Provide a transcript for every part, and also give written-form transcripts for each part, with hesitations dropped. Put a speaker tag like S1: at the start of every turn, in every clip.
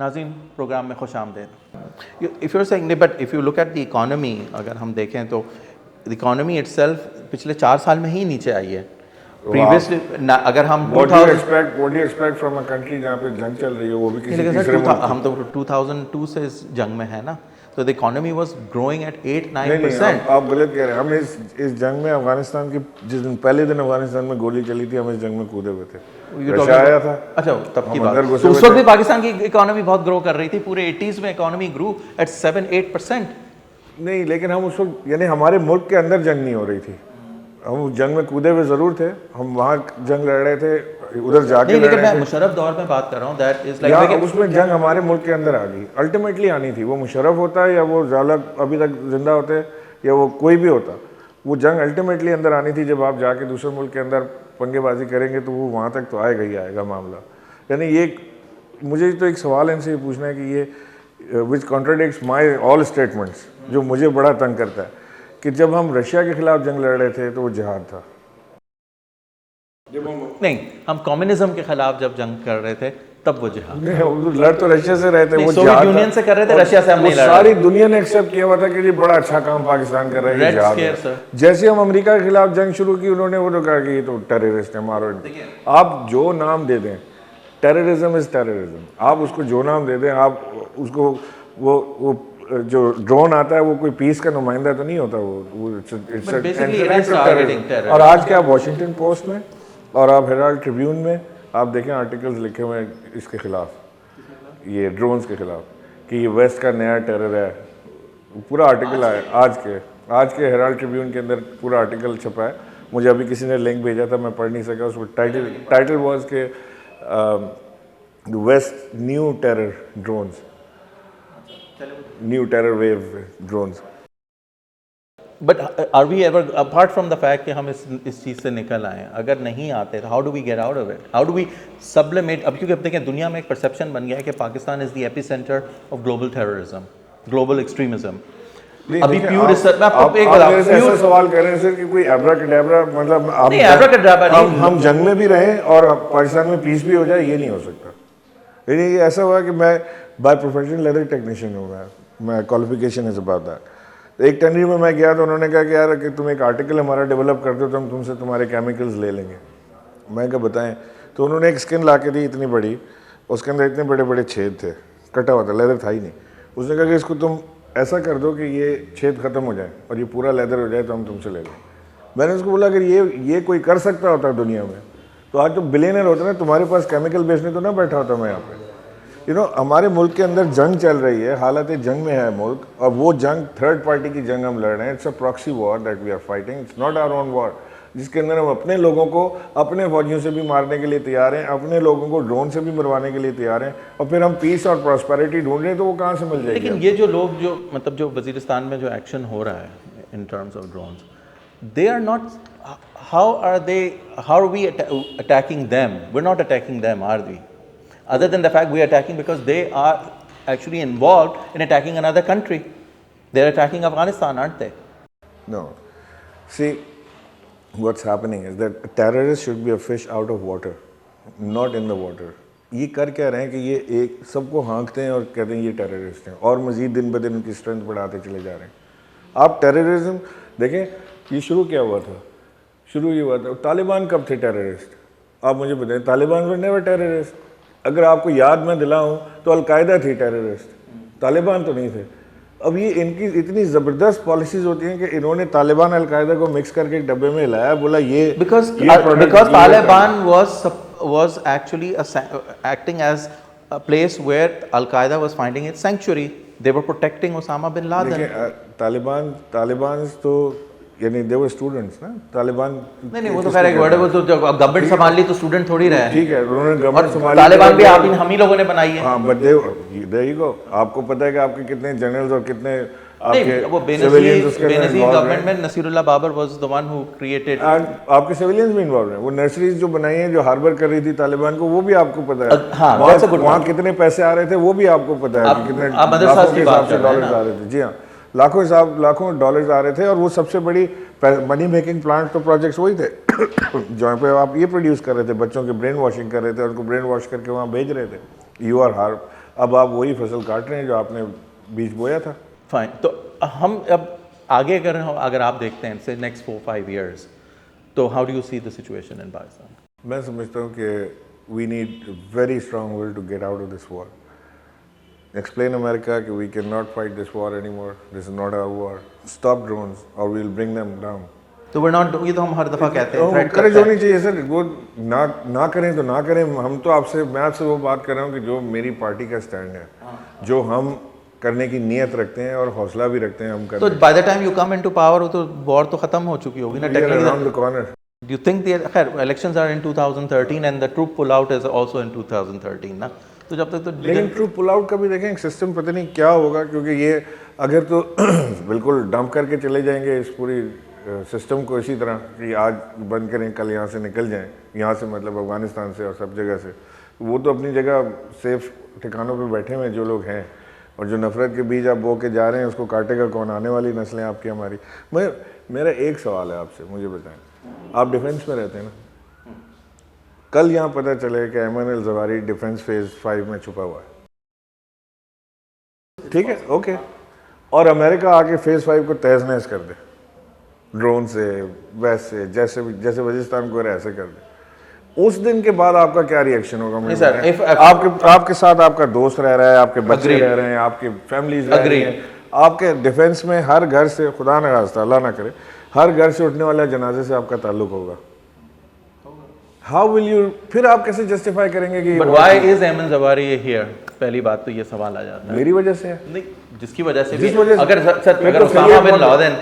S1: ناظرین پروگرام میں خوش آمدید. If you're saying, but if you look at the economy, اگر ہم دیکھیں تو the economy itself پچھلے 4 سال میں ہی نیچے آئی ہے. Previously اگر ہم
S2: what do you expect from a country جہاں پہ جنگ چل رہی ہے وہ بھی کسی تیسرے ملک.
S1: ہم تو 2002 سے اس جنگ میں ہے نا, تو the economy was growing at 8-9%.
S2: آپ غلط کہہ رہے ہیں. ہم اس جنگ میں افغانستان کی جس دن پہلے دن افغانستان میں گولی چلی تھی ہم اس جنگ میں کودے ہوئے تھے. رشیا آیا تھا.
S1: اچھا تب کی بات. تو اس وقت بھی پاکستان کی اکانومی بہت گرو کر رہی تھی. پورے 80s میں اکانومی گرو ایٹ 7-8%.
S2: نہیں لیکن ہم اس وقت یعنی ہمارے ملک کے اندر جنگ نہیں ہو رہی تھی. ہم جنگ میں کودے ہوئے ضرور تھے, ہم وہاں جنگ لڑ رہے تھے, ادھر جا کے.
S1: لیکن میں مشرف دور میں بات کر رہا ہوں. دیٹ از لائک
S2: اس میں جنگ ہمارے ملک کے اندر آ گئی. الٹیمیٹلی آنی تھی. وہ مشرف ہوتا ہے یا وہ ظالق ابھی تک زندہ ہوتے یا وہ کوئی بھی ہوتا, وہ جنگ الٹیمیٹلی اندر آنی تھی. جب آپ جا کے دوسرے ملک کے اندر پنگے بازی کریں گے تو وہ وہاں تک تو آئے گا ہی آئے گا معاملہ. یعنی یہ مجھے تو ایک سوال ان سے یہ پوچھنا ہے کہ یہ وچ کانٹراڈکٹس مائی آل اسٹیٹمنٹس, جو مجھے بڑا تنگ کرتا ہے کہ جب ہم رشیا کے خلاف جنگ لڑ رہے تھے تو وہ جہاد تھا.
S1: نہیں, ہم کمیونزم کے خلاف جب جنگ کر رہے تھے تب وہ جہاد.
S2: لڑ تو رشیا سے رہے تھے, وہ
S1: سوویت یونین سے کر رہے تھے, رشیا سے ہم نہیں لڑ رہے.
S2: ساری دنیا نے ایکسیپٹ کیا ہوا تھا کہ یہ بڑا اچھا کام پاکستان کر رہا ہے جہاد. جیسے ہم امریکہ کے خلاف جنگ شروع کی انہوں نے وہ تو کہا کہ یہ تو ٹیررسٹ ہے مارو. آپ جو نام دے دیں, ٹیررزم از ٹیررزم. آپ اس کو جو نام دے دیں, آپ اس کو وہ جو ڈرون آتا ہے وہ کوئی پیس کا نمائندہ تو نہیں ہوتا. اور آج کے آپ واشنگٹن پوسٹ میں اور آپ ہیرالڈ ٹریبیون میں آپ دیکھیں آرٹیکلز لکھے ہوئے ہیں اس کے خلاف, یہ ڈرونز کے خلاف, کہ یہ ویسٹ کا نیا ٹیرر ہے. پورا آرٹیکل آیا آج کے ہیرالڈ ٹریبیون کے اندر پورا آرٹیکل چھپا ہے. مجھے ابھی کسی نے لنک بھیجا تھا, میں پڑھ نہیں سکا. اس کو ٹائٹل واز کہ west new terror drones, new terror wave drones.
S1: But are we ever apart from the fact کہ ہم اس چیز سے نکل آئے, اگر نہیں آتے تو how do we get out of it, how do we sublimate. اب کیونکہ اب دیکھیں دنیا میں ایک پرسیپشن بن گیا ہے کہ Pakistan is the epicentre of global terrorism, global extremism. ابھی پیور ریسرچ میں آپ کو ایک
S2: ایسا سوال کر رہے ہیں سر کہ کوئی ایبرا کڈیبرا, مطلب ہم جنگ میں بھی رہیں اور پاکستان میں پیس بھی ہو جائے, یہ نہیں ہو سکتا. یعنی یہ ایسا ہوا کہ میں بائی پروفیشن لیدر ٹیکنیشین ہوں, میں کوالیفیکیشن از اباؤٹ دیٹ. ایک ٹینری میں گیا تو انہوں نے کہا کہ یار کہ تم ایک آرٹیکل ہمارا ڈیولپ کر دو تو ہم تم سے تمہارے کیمیکلز لے لیں گے. میں کہا بتائیں. تو انہوں نے ایک اسکن لا کے دی اتنی بڑی, اس کے اندر اتنے بڑے بڑے چھید تھے, کٹا ہوا تھا, لیدر تھا ہی نہیں. اس نے کہا کہ اس کو تم ایسا کر دو کہ یہ چھید ختم ہو جائے اور یہ پورا لیدر ہو جائے تو ہم تم سے لے لیں. میں نے اس کو بولا اگر یہ کوئی کر سکتا ہوتا دنیا میں تو آج تو بلینئر ہوتا نا, تمہارے پاس کیمیکل بیچنے تو نہ بیٹھا ہوتا میں یہاں پہ. ہمارے ملک کے اندر جنگ چل رہی ہے, حالت جنگ میں ہے ملک, اور وہ جنگ تھرڈ پارٹی کی جنگ ہم لڑ رہے ہیں. It's a proxy war that we are fighting, it's not our own war, جس کے اندر ہم اپنے لوگوں کو اپنے فوجیوں سے بھی مارنے کے لیے تیار ہیں, اپنے لوگوں کو ڈرون سے بھی مروانے کے لیے تیار ہیں, اور پھر ہم پیس اور پراسپیرٹی ڈھونڈ رہے ہیں تو وہ کہاں سے مل جائے گی.
S1: لیکن یہ جو لوگ جو مطلب جو وزیرستان میں جو ایکشن ہو رہا ہے in terms of drones, they are not, how are we attacking them? We're not attacking them, are we? Other than the fact we are attacking because they are actually involved in attacking another country. They're attacking Afghanistan, aren't they?
S2: No. See, what's happening is that a terrorist should be a fish out of water, not in the water. یہ کر کیا رہے ہیں کہ یہ ایک سب کو ہانکتے ہیں اور کہتے ہیں یہ ٹیررسٹ ہیں, اور مزید دن بدن ان کی اسٹرینتھ بڑھاتے چلے جا رہے ہیں. آپ ٹیررزم دیکھیں, یہ شروع کیا ہوا تھا, شروع یہ ہوا تھا طالبان کب تھے ٹیررسٹ؟ آپ مجھے بتائیں. Taliban were never terrorist. اگر آپ کو یاد میں دلاؤں تو القاعدہ تھی ٹیررسٹ, طالبان تو نہیں تھے. اب یہ ان کی اتنی زبردست پالیسیز ہوتی ہیں کہ انہوں نے طالبان القاعدہ کو مکس کر کے ایک ڈبے میں لایا, بولا یہ
S1: because Taliban was actually acting as a place where Al-Qaeda was finding its sanctuary. They were protecting Osama bin Laden.
S2: Taliban تو یعنی they were students نا, طالبان
S1: نہیں وہ تو خیر ایک ورڈ ہے, وہ تو جب گورنمنٹ سنبھال لی تو اسٹوڈنٹ تھوڑی رہے.
S2: ٹھیک ہے, انہوں نے گورنمنٹ سنبھالی,
S1: طالبان بھی ہم ہی لوگوں نے بنائی ہے.
S2: ہاں بٹ there you go. آپ کو پتہ ہے کہ آپ کے کتنے جنرلز اور کتنے آپ کے
S1: سیویلینز اس کے گورنمنٹ میں Naseerullah Babar was the one who created.
S2: آپ کے سیویلینز بھی انوالوڈ ہیں. وہ نرسریز جو بنائی ہیں جو ہاربر کر رہی تھی طالبان کو, وہ بھی آپ کو پتہ ہے. وہاں کتنے پیسے آ رہے تھے وہ بھی آپ کو پتہ ہے کہ کتنے لاکھوں کے حساب سے ڈالرز آ رہے تھے. جی ہاں, لاکھوں ڈالرز آ رہے تھے, اور وہ سب سے بڑی منی میکنگ پلانٹ تو پروجیکٹس وہی تھے جہاں پہ آپ یہ پروڈیوس کر رہے تھے, بچوں کے برین واشنگ کر رہے تھے, اور ان کو برین واش کر کے وہاں بھیج رہے تھے. یو آر اب آپ وہی فصل کاٹ رہے ہیں جو آپ نے بیج بویا تھا.
S1: فائن. تو ہم اب آگے اگر آپ دیکھتے ہیں سے نیکسٹ 4-5 ایئرس, تو how do you see the situation in Pakistan?
S2: میں سمجھتا ہوں کہ we need very strong will to get out of this war. Explain America کہ we cannot fight this war anymore. This is not our war. Stop drones or we'll bring them down.
S1: تو we're not, یہ تو ہم ہر دفعہ کہتے ہیں.
S2: Encourage ہونی چاہیے سر. وہ نہ کریں تو نہ کریں. ہم تو میں آپ سے وہ بات کر رہا ہوں کہ جو میری پارٹی کا اسٹینڈ ہے, جو ہم کرنے کی نیت رکھتے ہیں اور حوصلہ بھی رکھتے ہیں ہم کریں.
S1: تو by the time you come in to power تو وار تو ختم ہو چکی ہوگی نا
S2: around the corner.
S1: Do you think خیر elections are in 2013 and the troop pull out is also in 2013 نا, تو جب تک تو
S2: لیکن ٹرو پل آؤٹ کا بھی دیکھیں سسٹم پتہ نہیں کیا ہوگا, کیونکہ یہ اگر تو بالکل ڈمپ کر کے چلے جائیں گے اس پوری سسٹم کو اسی طرح کہ آج بند کریں کل یہاں سے نکل جائیں, یہاں سے مطلب افغانستان سے اور سب جگہ سے, وہ تو اپنی جگہ سیف ٹھکانوں پہ بیٹھے ہوئے جو لوگ ہیں, اور جو نفرت کے بیج آپ بو کے جا رہے ہیں اس کو کاٹے گا کون؟ آنے والی نسلیں آپ کی ہماری. میرا ایک سوال ہے آپ سے, مجھے بتائیں, آپ ڈیفینس میں رہتے ہیں نا, کل یہاں پتہ چلے کہ ایمن الزواری ڈیفینس فیز 5 میں چھپا ہوا ہے, ٹھیک ہے اوکے, اور امریکہ آ کے فیز 5 کو تہز نہز کر دے ڈرون سے, ویسے جیسے وزیرستان کو ایسے کر دے, اس دن کے بعد آپ کا کیا ری ایکشن ہوگا؟ آپ کے ساتھ آپ کا دوست رہ رہا ہے, آپ کے بچے رہ رہے ہیں, آپ کی فیملیز رہ رہی ہیں, آپ کے ڈیفینس میں ہر گھر سے, خدا نہ خواستہ اللہ نہ کرے, ہر گھر سے اٹھنے والے جنازے سے آپ کا تعلق ہوگا. How will you, پھر آپ کیسے جسٹیفائی کریں گے کہ
S1: But why is Aiman زواری here؟ پہلی بات تو یہ سوال آ جاتا ہے.
S2: میری وجہ سے ہے.
S1: نہیں, جس کی وجہ سے بھی اگر اسامہ بن لادن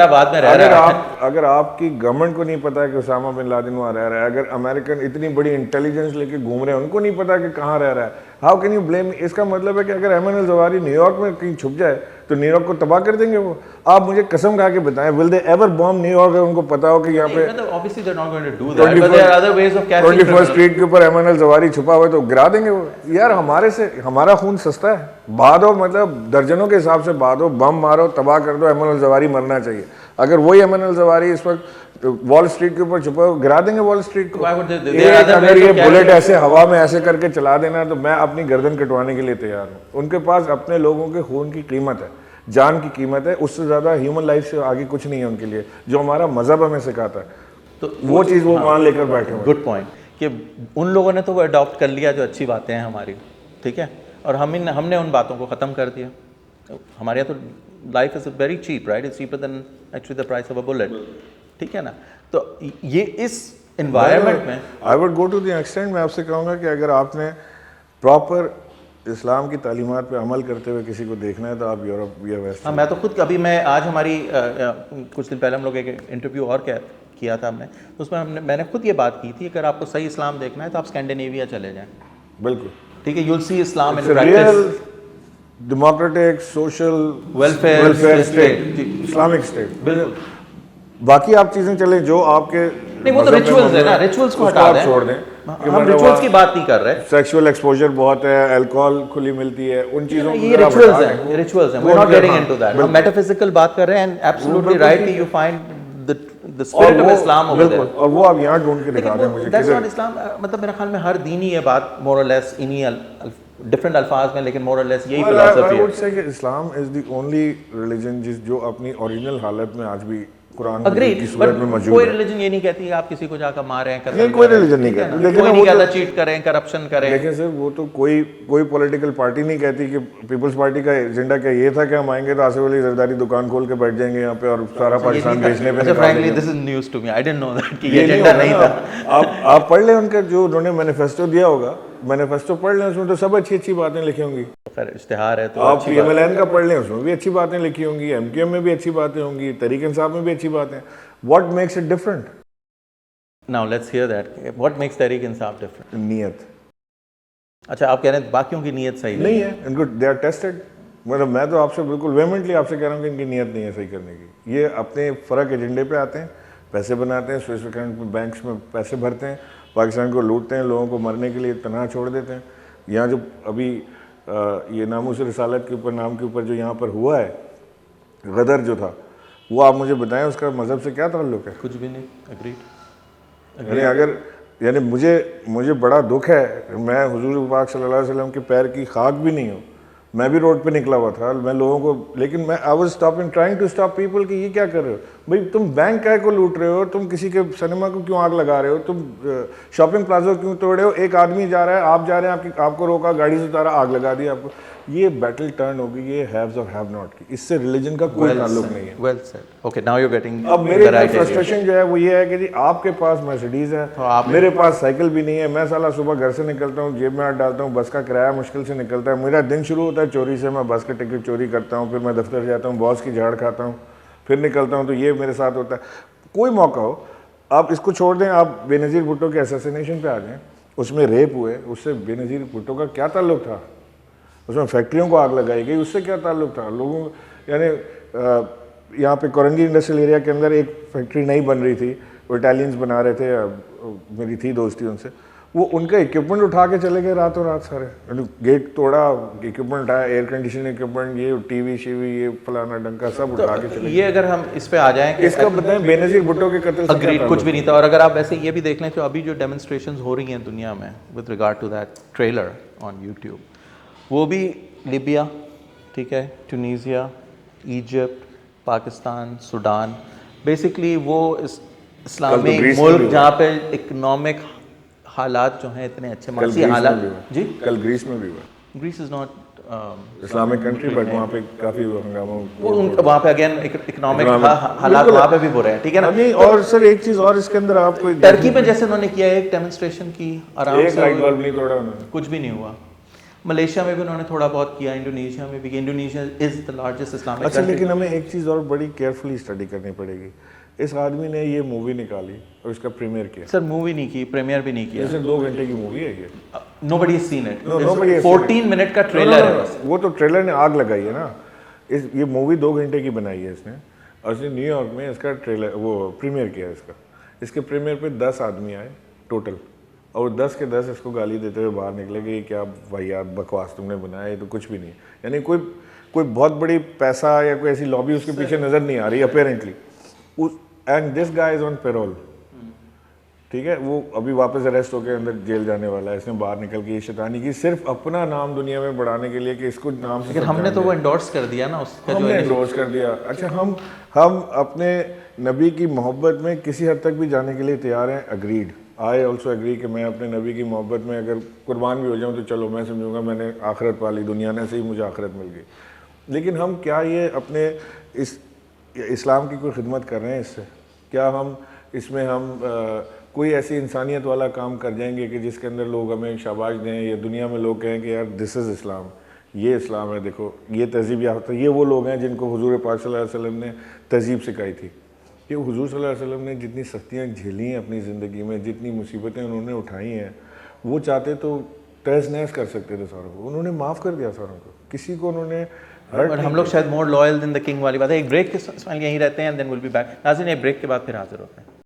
S1: آباد میں رہ رہا ہے,
S2: اگر آپ کی گورنمنٹ کو نہیں پتا کہ اسامہ بن لادن وہاں رہ رہا ہے, اگر امریکن اتنی بڑی انٹیلیجنس لے کے گھوم رہے ہیں, ان کو نہیں پتا کہ کہاں رہ رہا ہے, ہاؤ کین یو بلیم؟ اس کا مطلب ہے کہ اگر ایمن الزواری نیو یارک میں کہیں چھپ جائے تو نیو یارک کو تباہ کر دیں گے وہ. آپ مجھے قسم کھا کے بتائیں, will they ever bomb New York? ان کو پتا ہو کہ یہاں پہ 21st اسٹریٹ کے اوپر ایمن الزواری چھپا ہوا ہے تو گرا دیں گے وہ. یار ہمارا خون سستا ہے, بہادو مطلب درجنوں کے حساب سے بہادو, بم مارو, تباہ کر دو, ایمن الزواری مرنا چاہیے. اگر وہی ایمن الزواری اس وقت وال اسٹریٹ کے اوپر چھپا ہو, گرا دیں گے وال اسٹریٹ کو. اگر یہ بلٹ ایسے ہوا میں ایسے کر کے چلا دینا تو میں اپنی گردن کٹوانے کے لیے تیار ہوں. ان کے پاس اپنے لوگوں کے خون کی قیمت ہے, جان کی قیمت ہے, اس سے زیادہ ہیومن لائف سے آگے کچھ نہیں ہے ان کے لیے, جو ہمارا مذہب ہمیں سکھاتا ہے. تو وہ چیز وہ مان لے کر بیٹھے ہیں.
S1: گڈ پوائنٹ کہ ان لوگوں نے تو وہ اڈاپٹ کر لیا جو اچھی باتیں ہیں ہماری, ٹھیک ہے, اور ہم نے ان باتوں کو ختم کر دیا. ہمارے یہاں تو life is very cheap, right, is cheaper than actually the price of a bullet, ٹھیک ہے نا. تو یہ اس انوائرمنٹ میں
S2: I would go to the extent, میں آپ سے کہوں گا کہ اگر آپ نے پراپر اسلام کی تعلیمات پہ عمل کرتے ہوئے کسی کو دیکھنا ہے تو آپ یورپ یا ویسٹ.
S1: ہاں, میں تو خود ابھی میں آج ہماری کچھ دن پہلے ہم لوگ ایک انٹرویو اور کیا تھا ہم نے, اس میں میں نے خود یہ بات کی تھی, اگر آپ کو صحیح اسلام دیکھنا ہے تو آپ اسکینڈینیویا چلے جائیں.
S2: بالکل
S1: ٹھیک ہے, you will see Islam in practice,
S2: democratic, social,
S1: welfare state,
S2: Islamic state.
S1: بالکل.
S2: باقی آپ چیزیں چلیں جو آپ کے
S1: نہیں, وہ تو ریچولز ہے نا, ریچولز کو ہٹا دیں,
S2: چھوڑ دیں.
S1: ہم ریچولز کی بات نہیں کر رہے.
S2: سیکشول ایکسپوجر بہت ہے, الکوہول کھلی ملتی ہے, ان چیزوں
S1: یہ ریچولز ہیں, یہ ریچولز ہیں, we are not getting into that. ہم میٹافزیکل بات کر رہے ہیں, اینڈ ایبسلیوٹلی رائٹ کہ you find the spirit of Islam over there.
S2: اور وہ آپ یہاں ڈھونڈ کے دکھا دیں مجھے.
S1: That's not Islam. مطلب میرے خیال میں ہر دین ہی یہ بات more or less انہی ڈفرینٹ الفاظ میں, لیکن more or less یہی philosophy ہے.
S2: I would say کہ اسلام is the only religion جو اپنی اوریجنل حالت میں آج بھی قرآن کی صورت میں موجود ہے.
S1: کوئی ریلیجن یہ نہیں کہتی کہ آپ کسی کو جا کر ماریں,
S2: کوئی ریلیجن نہیں کہتی, لیکن
S1: کوئی نہیں کہتا چیٹ کریں, کرپشن کریں.
S2: لیکن سر وہ تو کوئی پولیٹیکل پارٹی نہیں کہتی کہ پیپلز پارٹی کا ایجنڈا کیا یہ تھا کہ ہم آئیں گے تو آصف علی زرداری دکان کھول کے بیٹھ جائیں گے یہاں پہ اور سارا پاکستان بیچنے پہ.
S1: frankly this is news to me, I didn't know that کہ یہ ایجنڈا نہیں تھا.
S2: آپ پڑھ لیں ان کا جو انہوں نے مینیفیسٹو دیا ہوگا, مینیفیسٹو پڑھ لیں, اس میں تو سب اچھی باتیں لکھی ہوں گی.
S1: خیر اشتہار ہے تو
S2: آپ پی ایم ایل این کا پڑھ لیں, اس میں بھی اچھی باتیں لکھی ہوں گی, ایم کیو ایم میں بھی اچھی باتیں ہوں گی, تحریک انصاف میں بھی اچھی باتیں. What makes it different?
S1: Now let's hear that. What makes Tehreek Insaf different?
S2: نیت.
S1: اچھا, آپ کہہ رہے ہیں باقیوں کی نیت صحیح
S2: نہیں ہے, ان کو they are tested. مطلب میں تو آپ سے بالکل ویمنٹلی آپ سے کہہ رہا ہوں کہ ان کی نیت نہیں ہے صحیح کرنے کی. یہ اپنے فرق ایجنڈے پہ آتے ہیں, پیسے بناتے ہیں, سوئس اکاؤنٹ میں بینکس میں پیسے بھرتے ہیں, پاکستان کو لوٹتے ہیں, لوگوں کو مرنے کے لیے تنہا چھوڑ دیتے ہیں. یہاں جو ابھی یہ ناموس رسالت کے اوپر نام کے اوپر جو یہاں پر ہوا ہے, غدر جو تھا, وہ آپ مجھے بتائیں اس کا مذہب سے کیا تعلق ہے؟
S1: کچھ بھی نہیں. اگریڈ.
S2: یعنی اگر یعنی مجھے بڑا دکھ ہے, میں حضور پاک صلی اللہ علیہ وسلم کے پیر کی خاک بھی نہیں ہوں, میں بھی روڈ پہ نکلا ہوا تھا, میں لوگوں کو, لیکن میں I was trying to stop people کہ یہ کیا کر رہے ہو بھائی, تم بینک کا کو لوٹ رہے ہو, تم کسی کے سنیما کو کیوں آگ لگا رہے ہو, تم شاپنگ پلازا کیوں توڑ رہے ہو, ایک آدمی جا رہا ہے, آپ جا رہے ہیں, آپ کو روکا, گاڑی سے اتارا, آگ لگا دی آپ کو. یہ بیٹل ٹرن ہوگی یہ ہیوز اور ہیو ناٹ کی, اس سے ریلیجن کا کوئی تعلق نہیں ہے.
S1: Well said. Okay, now you are getting.
S2: اب میرے فرسٹریشن جو ہے وہ یہ ہے کہ جی آپ کے پاس مرسیڈیز ہے, میرے پاس سائیکل بھی نہیں ہے, میں سالہ صبح گھر سے نکلتا ہوں, جیب میں ہاتھ ڈالتا ہوں, بس کا کرایہ مشکل سے نکلتا ہے, میرا دن شروع ہوتا ہے چوری سے, میں بس کا ٹکٹ چوری کرتا ہوں, پھر میں دفتر جاتا ہوں, باس کی جھاڑ کھاتا ہوں, پھر نکلتا ہوں, تو یہ میرے ساتھ ہوتا ہے. کوئی موقع ہو آپ اس کو چھوڑ دیں, آپ بے نظیر بھٹو کے اسیسینیشن پہ آ جائیں, اس میں ریپ ہوئے, اس سے بے نظیر بھٹو کا کیا تعلق تھا, اس میں فیکٹریوں کو آگ لگائی گئی, اس سے کیا تعلق تھا لوگوں, یعنی یہاں پہ کورنگی انڈسٹریل ایریا کے اندر ایک فیکٹری نہیں بن رہی تھی, وہ اٹالینز بنا رہے تھے, میری تھی دوستی ان سے, وہ ان کا اکوپمنٹ اٹھا کے چلے گئے راتوں رات سارے, گیٹ توڑا, اکوپمنٹ اٹھایا, ایئر کنڈیشن اکوپمنٹ, یہ ٹی وی شی وی, یہ فلانا ڈنکا سب اٹھا کے چلے.
S1: یہ اگر ہم اس پہ آ جائیں کہ
S2: اس کا بتائیں بے نظیر بھٹو کے قتل سے
S1: اگریڈ کچھ بھی نہیں تھا. اور اگر آپ ایسے یہ بھی دیکھ لیں تو ابھی جو ڈیمونسٹریشنز ہو رہی ہیں دنیا میں with regard to that trailer on YouTube, وہ بھی لیبیا, ٹھیک ہے, Tunisia, Egypt, Pakistan, Sudan, basically وہ اسلامی ملک جہاں پہ اکنامک حالات جو ہیں اتنے اچھے معاشی حالات. جی,
S2: کل گریس میں بھی ہوا.
S1: Greece is not
S2: Islamic country, but وہاں پہ کافی ہنگامہ,
S1: وہاں پہ اگین اکنامک حالات وہاں پہ بھی برے ہیں, ٹھیک ہے نا.
S2: اور سر ایک چیز اور اس کے اندر آپ کو,
S1: ٹرکی میں جیسے انہوں نے کیا ایک ڈیمونسٹریشن کی, آرام
S2: ایک
S1: سے,
S2: لائٹ بلب نہیں توڑا انہوں نے,
S1: کچھ بھی نہیں ہوا. ملیشیا میں بھی انہوں نے تھوڑا بہت کیا, انڈونیشیا میں بھی. Indonesia is the largest Islamic.
S2: اچھا, لیکن ہمیں ایک چیز اور بڑی کیئرفلی اسٹڈی کرنی پڑے گی. اس آدمی نے یہ مووی نکالی اور اس کا پریمیئر کیا.
S1: سر مووی نہیں کی, پریمیئر بھی نہیں کیا.
S2: صرف 2 گھنٹے کی مووی ہے یہ.
S1: Nobody has seen it. 14 minute کا ٹریلر ہے بس.
S2: وہ تو ٹریلر نے آگ لگائی ہے نا. یہ مووی 2 گھنٹے کی بنائی ہے اس نے, اور اس نے نیو یارک میں اس کا ٹریلر وہ پریمیئر کیا ہے اس کا. اس کے پریمیئر پہ 10 آدمی آئے ٹوٹل, اور 10 کے 10 اس کو گالی دیتے ہوئے باہر نکلے کہ یہ کیا واحد بکواس تم نے بنایا, یہ تو کچھ بھی نہیں. یعنی کوئی بہت بڑی پیسہ یا کوئی ایسی لابی اس کے پیچھے نظر نہیں آ رہی apparently. And this guy is on payroll, ٹھیک ہے, وہ ابھی واپس اریسٹ ہو کے اندر جیل جانے والا ہے. اس نے باہر نکل کے یہ شیطانی کی صرف اپنا نام دنیا میں بڑھانے کے لیے کہ اس کو نام سے,
S1: لیکن ہم نے تو وہ انڈورس کر دیا نا, اس کا
S2: ہم
S1: جو
S2: نے انڈورس کر دیا. اچھا, ہم اپنے نبی کی محبت میں کسی حد تک بھی جانے کے لیے تیار ہیں, اگریڈ. آئی آلسو اگری کہ میں اپنے نبی کی محبت میں اگر قربان بھی ہو جاؤں تو چلو, میں سمجھوں گا میں نے آخرت پا لی, دنیا نے سے ہی مجھے آخرت مل گئی. لیکن ہم کیا یہ اپنے اس اسلام کی کوئی خدمت کر رہے ہیں اس سے؟ کیا ہم اس میں ہم کوئی ایسی انسانیت والا کام کر جائیں گے کہ جس کے اندر لوگ ہمیں شاباش دیں, یا دنیا میں لوگ کہیں کہ یار دس از اسلام, یہ اسلام ہے, دیکھو یہ تہذیب یافتہ, یہ وہ لوگ ہیں جن کو حضور پاک صلی اللہ علیہ وسلم نے تہذیب سکھائی تھی. کہ حضور صلی اللہ علیہ وسلم نے جتنی سختیاں جھیلی ہیں اپنی زندگی میں, جتنی مصیبتیں انہوں نے اٹھائی ہیں, وہ چاہتے تو تہز نہز کر سکتے تھے ساروں کو. انہوں نے معاف کر دیا ساروں کو, کسی کو انہوں نے.
S1: ہم لوگ شاید more loyal then the king والی بات ہے. ایک بریک کے ساتھ یہیں رہتے ہیں, دین ول بی بیک. ناظرین, ایک بریک کے بعد پھر حاضر ہوتے ہیں.